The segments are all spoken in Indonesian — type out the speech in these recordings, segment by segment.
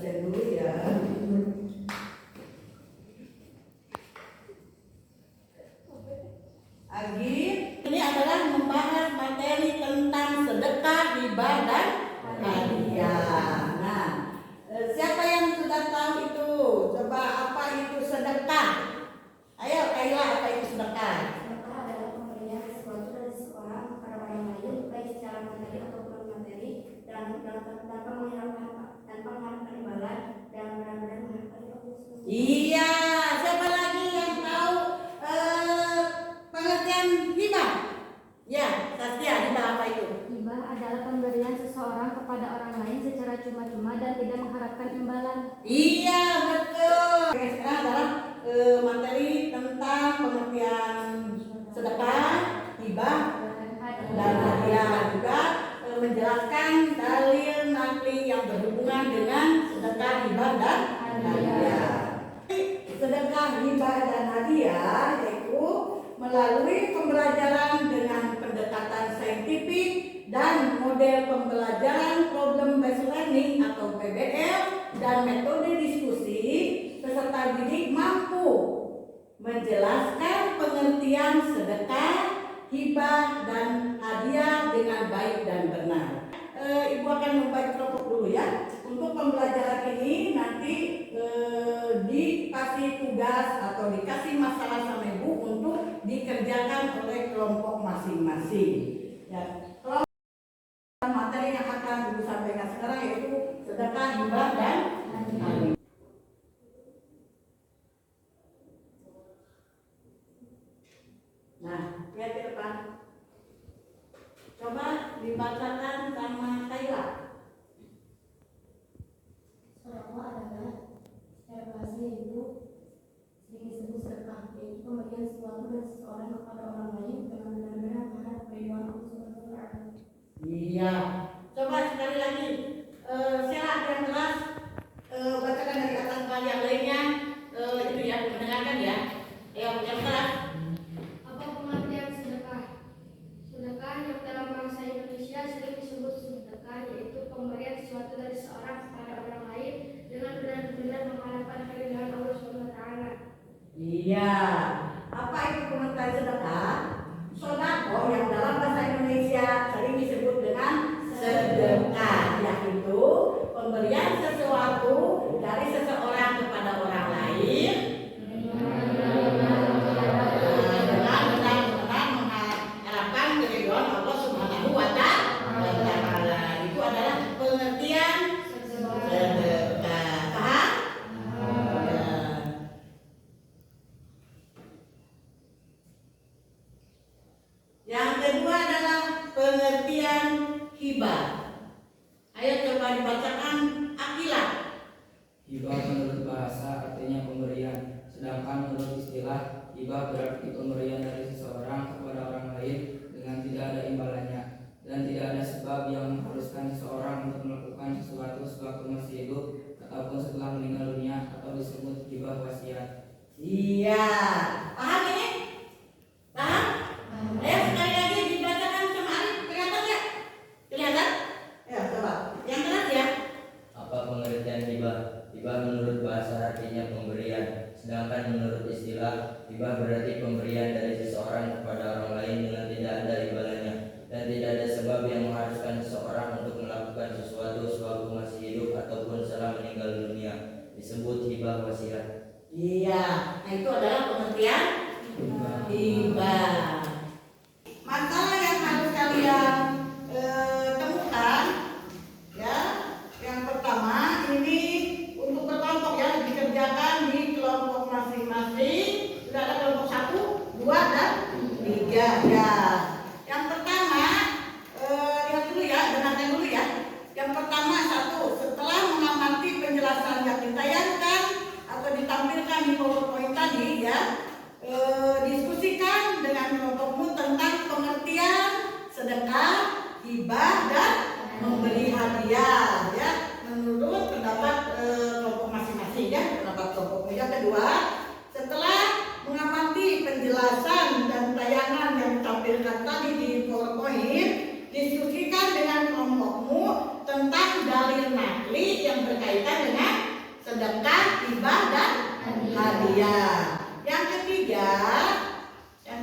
Saya dulu ya. Agi, ini adalah membahas materi tentang sedekah, hibah, dan hadiah. Nah, siapa yang sudah tahu itu? Coba apa itu sedekah? Ayo Kaila, apa itu sedekah? Sedekah adalah pemberian sesuatu dari seseorang kepada orang lain, baik secara materi ataupun materi, dan tanpa mengharapkan imbalan dan benar-benar mengharapkan Allah. Iya, siapa lagi yang tahu pengertian hibah? Ya, Saskia, hibah apa itu? Hibah adalah pemberian seseorang kepada orang lain secara cuma-cuma dan tidak mengharapkan imbalan. Iya, betul. Oke, sekarang adalah materi tentang pengertian sedekah, hibah, dan hadiah, juga menjelaskan dalil nakli yang berhubungan dengan sedekah, hibah, dan hadiah. Sedekah, hibah, dan hadiah yaitu melalui pembelajaran dengan pendekatan saintifik dan model pembelajaran problem based learning atau PBL dan metode diskusi, peserta didik mampu menjelaskan pengertian sedekah, hibah, dan hadiah dengan baik dan benar. Ibu akan membagi kelompok dulu ya. Untuk pembelajaran ini nanti dikasih tugas atau dikasih masalah sama ibu untuk dikerjakan oleh kelompok masing-masing. Ya, kelompok materi yang akan ibu sampaikan sekarang yaitu sedekah, hibah, dan hadiah. Nah, lihat ke depan. Coba dibacakan sama Kaila. Sedekah adalah secara bahasa itu sering disebut sedekah, yaitu pemberian sesuatu dari seseorang kepada orang lain dengan benar-benar mengharap keriduan Allah Subhanahu wa Ta'ala. Iya. Coba sekali lagi. Siapa yang kelas bacakan dari atas ke yang lainnya. Itu ya, mendengarkan ya. Yang kelas. Apa pengertian sedekah? Sedekah yang dalam bahasa Indonesia sering disebut sedekah, yaitu pemberian sesuatu dari seorang kepada orang lain dengan benar-benar mengharapkan keriduan Allah Subhanahu wa Ta'ala. Iya. Apa itu pengertian sedekah? Sedekah yang dalam bahasa Indonesia sering disebut dengan sedekah, yaitu pemberian sesuatu dari seseorang kepada orang lain dengan benar-benar mengharapkan keriduan Allah Subhanahu wa Ta'ala. Itu adalah pengertian sedekah. Paham? Yang kedua adalah pengertian hibah. Ayo coba dibacakan Akila. Hibah menurut bahasa artinya pemberian, sedangkan menurut istilah hibah berarti pemberian dari seseorang kepada orang lain dengan tidak ada imbalannya dan tidak ada sebab yang mengharuskan seseorang untuk melakukan sesuatu sewaktu masih hidup ataupun setelah meninggal dunia atau disebut hibah wasiat. Iya, paham ini? Paham? Ayo sekali lagi dibacakan sama Arif. Kelihatan nggak? Kelihatan? Ya, coba. Yang keras ya. Apa pengertian hibah? Hibah menurut bahasa artinya pemberian, sedangkan menurut istilah hibah berarti pemberian dari seseorang kepada orang lain dengan tidak ada imbalannya dan tidak ada sebab yang mengharuskan seseorang untuk melakukan sesuatu sewaktu masih hidup ataupun setelah meninggal dunia, disebut hibah wasiat. Iya, nah itu adalah pengertian hibah. Masalah yang harus kalian temukan, ya, yang pertama ini untuk berkelompok ya, dikerjakan di kelompok masing-masing. Sudah ada kelompok 1, 2, dan 3 ya. Yang pertama, lihat dulu ya, dengarkan dulu ya. Yang pertama 1, setelah mengamati penjelasan yang ditayangkan atau ditampilkan di PowerPoint tadi ya, diskusikan dengan kelompokmu tentang pengertian sedekah, hibah, dan memberi hadiah ya, menurut pendapat kelompok masing-masing ya, pendapat kelompokmu. Yang kedua, setelah mengamati penjelasan dan tayangan yang ditampilkan tadi di PowerPoint, diskusikan dengan kelompokmu tentang dalil nakli yang berkaitan dengan hadiah. Yang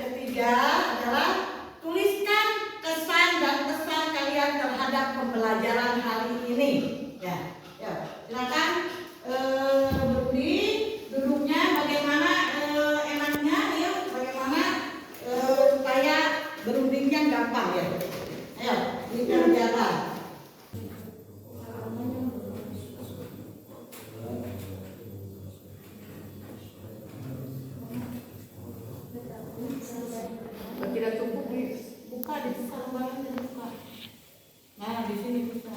ketiga adalah tuliskan kesan dan pesan kalian terhadap pembelajaran hari ini. Ya, silakan berunding. Duduknya bagaimana enaknya, ayo bagaimana supaya berundingnya gampang ya. Ayo, dikerjakan. Kalau tidak cukup dibuka lembarannya dibuka. Nah, di sini bisa.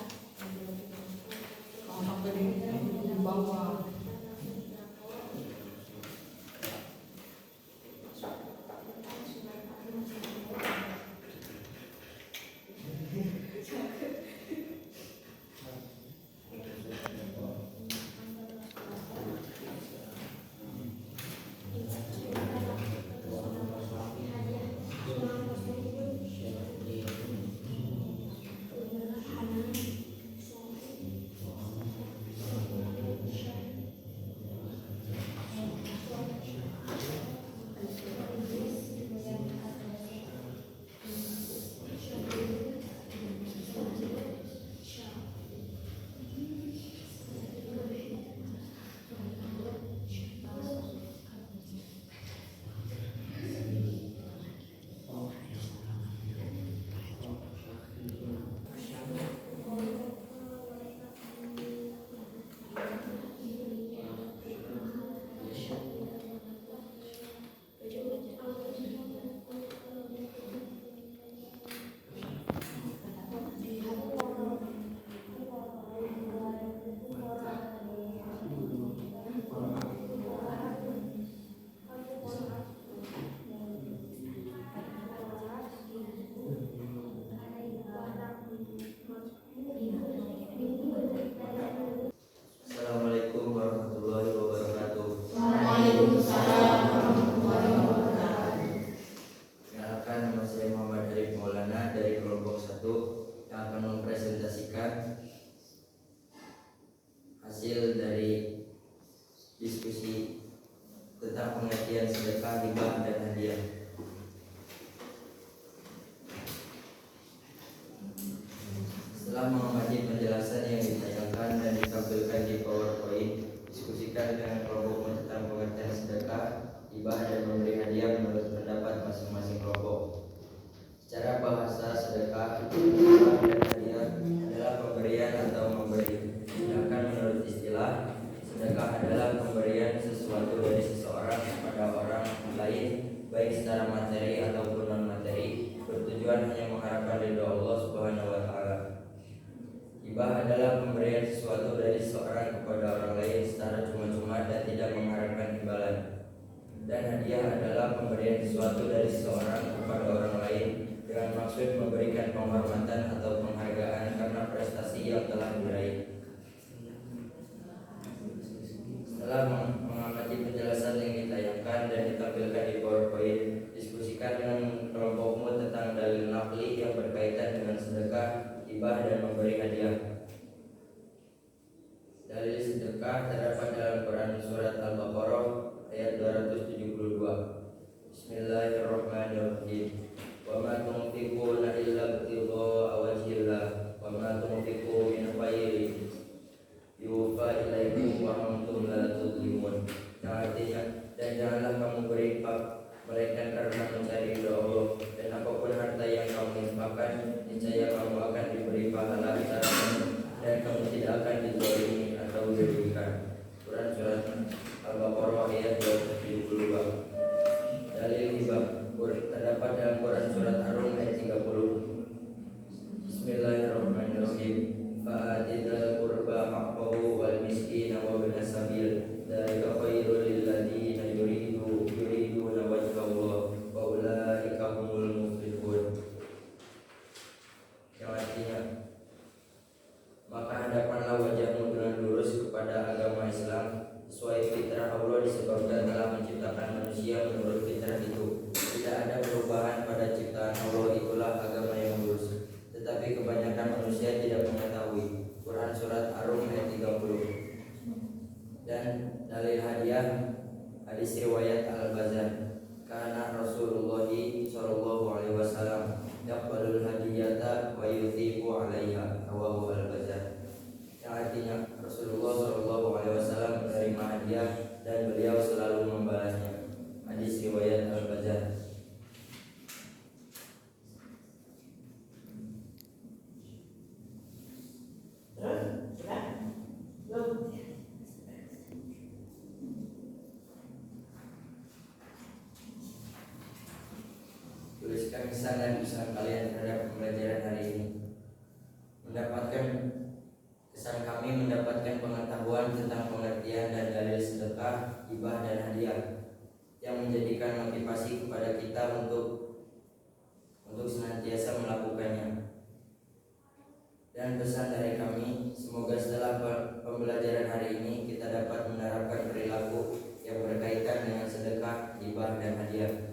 Kalau sampai di bawah. Assalamualaikum warahmatullahi wabarakatuh. Waalaikumsalam warahmatullahi wabarakatuh. Perkenalkan, nama saya Muhammad Arif Maulana dari kelompok 1 yang akan mempresentasikan hasil dari diskusi tentang pengertian sedekah, hibah, dan hadiah. Setelah mengamati penjelasan yang ditayangkan dan ditampilkan di PowerPoint, diskusikan dengan kelompok tentang pengertian sedekah, hibah, dan memberi hadiah menurut pendapat masing-masing kelompok. Secara bahasa, sedekah, hibah, dan hadiah adalah pemberian atau memberi. Sedangkan menurut istilah, sedekah adalah pemberian sesuatu dari seseorang kepada orang lain, baik secara materi ataupun non materi, bertujuan hanya mengharapkan ridho Allah Subhanahu wa Ta'ala. Hibah adalah pemberian sesuatu dari seorang kepada orang lain secara cuma-cuma dan tidak mengharapkan imbalan. Dan hadiah adalah pemberian sesuatu dari seseorang kepada orang lain dengan maksud memberikan penghormatan atau penghargaan karena prestasi yang telah diraih. Setelah mengamati penjelasan yang ditayangkan dan ditampilkan di PowerPoint, diskusikan dengan kelompokmu tentang dalil naqli yang berkaitan dengan sedekah, hibah, dan memberi hadiah. Dalil sedekah terdapat dalam Quran surat Al-Baqarah ayat 272. Bismillahirrahmanirrahim. Wa ma tunfiquna illa ibtigha'a wajhillah wa ma tunfiqu min khairin yuwaffa ilaikum wa antum la tudhlamun. Yang artinya, dan janganlah kamu berinfak melainkan karena mencari ridha Allah, dan apapun harta yang kamu infakkan, niscaya kamu akan diberi pahala atas kamu, dan kamu tidak akan dizalimi atau dirugikan. Quran surat Al-Baqarah ayat 272. Dalil hibah terdapat dalam Quran surat Ar-Rum ayat 30. Bismillahirrahmanirrahim. Fa'atidal qurba haqqahu wal miskina wa ibnas sabil dzalika khairul lil ladzina yuriduna wajha Allah wa ulaika humul muflihun. Yang artinya, maka hadapkanlah wajahmu dengan lurus kepada agama Islam sesuai fitrah Allah, disebabkan telah menciptakan manusia menurut fitrah itu. Tidak ada perubahan pada ciptaan Allah, itulah agama yang lurus. Tetapi kebanyakan manusia tidak mengetahui. Quran surat Ar-Rum ayat 30. Dan dalil hadiah Hadis riwayat Al-Bazar. Karena Rasulullah sallallahu alaihi wasallam yaqbalul hadiyata wa yuthiqu 'alaiha, rawahu Al-Bazar. Yang artinya Rasulullah sallallahu alaihi wasallam menerima hadiah dan beliau selalu membalasnya. Hadis riwayat Al-Bazar. Tuliskan kesan dan kesan kalian terhadap pembelajaran hari ini. Kesan kami mendapatkan pengetahuan tentang pengertian dan dalil sedekah, hibah dan hadiah yang menjadikan motivasi kepada kita untuk senantiasa melakukannya. Dan pesan dari kami, semoga setelah pembelajaran hari ini kita dapat menerapkan perilaku yang berkaitan dengan sedekah, hibah dan hadiah.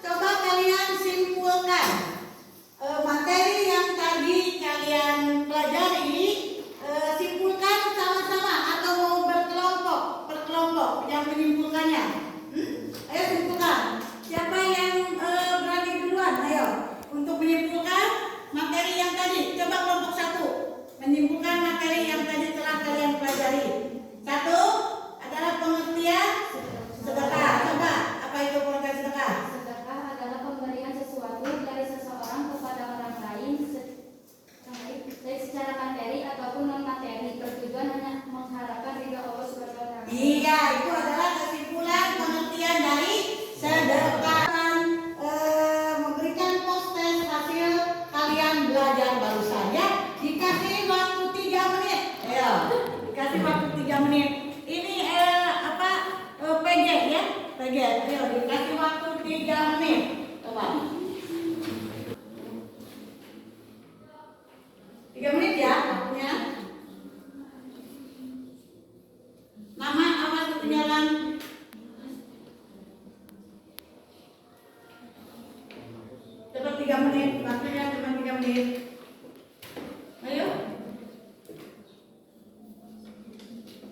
Coba kalian simpulkan materi yang tadi kalian pelajari, simpulkan sama-sama atau mau per kelompok yang menyimpulkannya. Ayo simpulkan. Siapa yang berani duluan? Ayo untuk menyimpulkan materi yang tadi. Coba kelompok 1 menyimpulkan materi yang tadi telah kalian pelajari. 1 adalah pengertian sedekah. Coba apa itu pengertian sedekah? Sedekah adalah pemberian sesuatu dari seseorang kepada orang lain baik secara materi ataupun non materi, bertujuan hanya mengharapkan ridha Allah Subhanahu wa taala. Iya, itu adalah kesimpulan pengertian dari sedekah. Memberikan post-test hasil kalian belajar baru saja. Dikasih waktu 3 menit. Ayo, dikasih waktu 3 menit. Ini PG ya? PG. Ayo, dikasih waktu 3 menit. Coba. 3 menit ya waktunya. Nama awas ketinggalan. Coba 3 menit, waktunya cuma 3 menit. Ayo.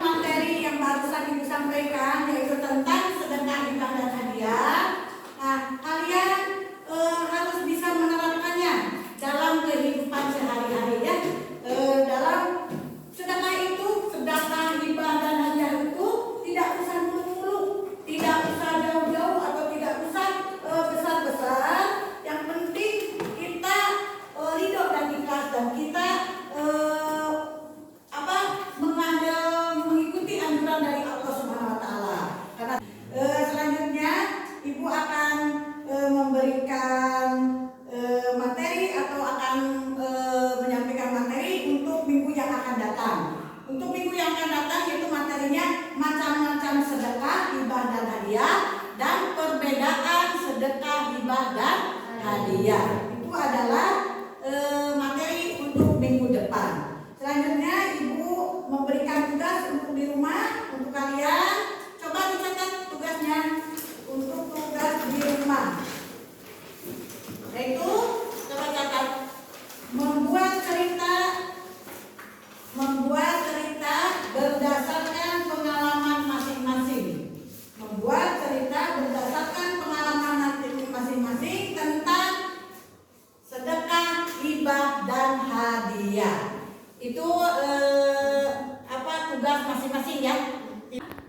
Materi yang barusan ibu sampaikan yaitu tentang sedekah, hibah dan hadiah. Nah, kalian harus bisa menerapkannya dalam kehidupan sehari-hari ya. Dalam sedekah itu, sedekah, hibah dan hadiah itu tidak usah muluk-muluk, tidak usah jauh-jauh atau tidak usah besar-besar. Yang penting kita ridho dan ikhlas dan kita mengikuti anjuran dari Allah Subhanahu wa taala. Karena selanjutnya ibu akan memberikan materi atau akan menyampaikan materi untuk minggu yang akan datang. Untuk minggu yang akan datang itu materinya macam-macam sedekah, hibah dan hadiah dan perbedaan sedekah, hibah dan hadiah. Itu adalah materi untuk minggu depan. Selanjutnya ibu memberikan tugas untuk di rumah untuk kalian. Coba dicatat tugasnya untuk tugas di rumah. Yaitu coba catat membuat cerita berdasarkan pengalaman masing-masing. Membuat cerita berdasarkan pengalaman masing-masing tentang sedekah, hibah dan hadiah. Itu tugas masing-masing ya.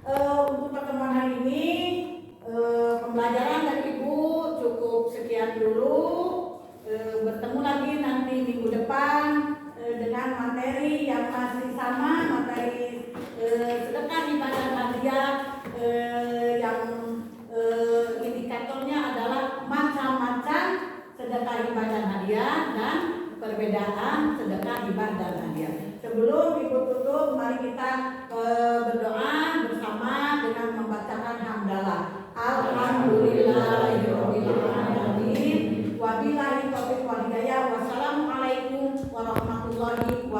Untuk pertemuan hari ini pembelajaran dari ibu cukup sekian dulu. Bertemu lagi nanti minggu depan dengan materi yang masih sama, materi sedekah, hibah dan hadiah yang indikatornya adalah macam-macam sedekah, hibah dan hadiah dan perbedaan sedekah, hibah dan hadiah. Sebelum ibu tutup, mari kita berdoa bersama dengan membacakan hamdalah. Alhamdulillahirabbil alamin. Wabillahi taufiq wal hidayah. Wassalamualaikum warahmatullahi wabarakatuh.